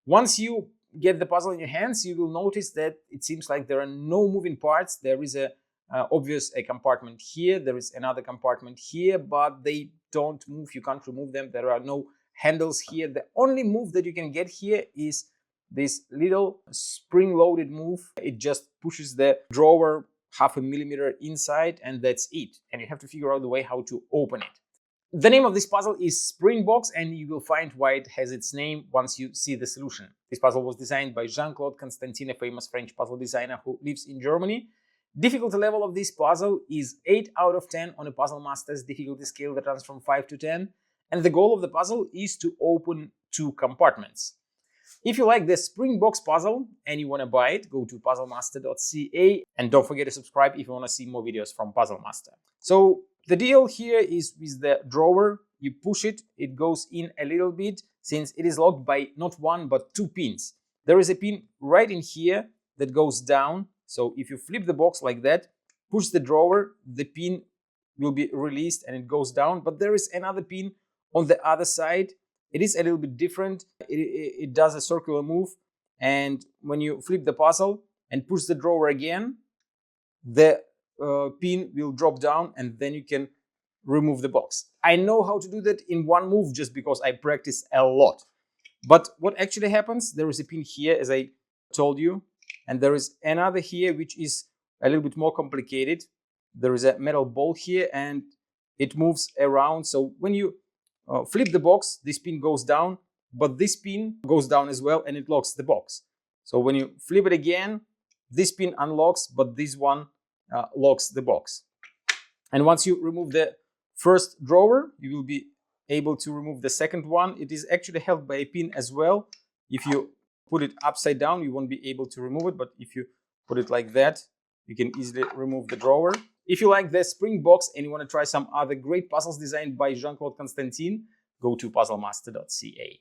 Once you get the puzzle in your hands, you will notice that it seems like there are no moving parts. There is a obvious compartment here, there is another compartment here, but they don't move. You can't remove them. There are no handles here. The only move that you can get here is this little spring-loaded move. It just pushes the drawer 0.5 millimeter inside, and that's it. And you have to figure out the way how to open it. The name of this puzzle is Spring Box, and you will find why it has its name once you see the solution. This puzzle was designed by Jean-Claude Constantin, a famous French puzzle designer who lives in Germany. Difficulty level of this puzzle is 8 out of 10 on a Puzzle Master's difficulty scale that runs from 5 to 10. And the goal of the puzzle is to open 2 compartments. If you like the Spring Box puzzle and you want to buy it, go to puzzlemaster.ca, and don't forget to subscribe if you want to see more videos from Puzzle Master. So the deal here is with the drawer. You push it, it goes in a little bit, since it is locked by not 1 but 2 pins. There is a pin right in here that goes down. So if you flip the box like that, push the drawer, the pin will be released and it goes down. But there is another pin on the other side. It is a little bit different. It does a circular move. And when you flip the puzzle and push the drawer again, the pin will drop down, and then you can remove the box. I know how to do that in one move just because I practice a lot. But what actually happens, there is a pin here, as I told you, and there is another here which is a little bit more complicated. There is a metal ball here and it moves around. So when you flip the box, this pin goes down, but this pin goes down as well, and it locks the box. So when you flip it again, this pin unlocks, but this one locks the box. And once you remove the first drawer, you will be able to remove the second one. It is actually held by a pin as well. If you put it upside down, you won't be able to remove it, but if you put it like that, you can easily remove the drawer. If you like the Spring Box and you want to try some other great puzzles designed by Jean-Claude Constantin, go to puzzlemaster.ca.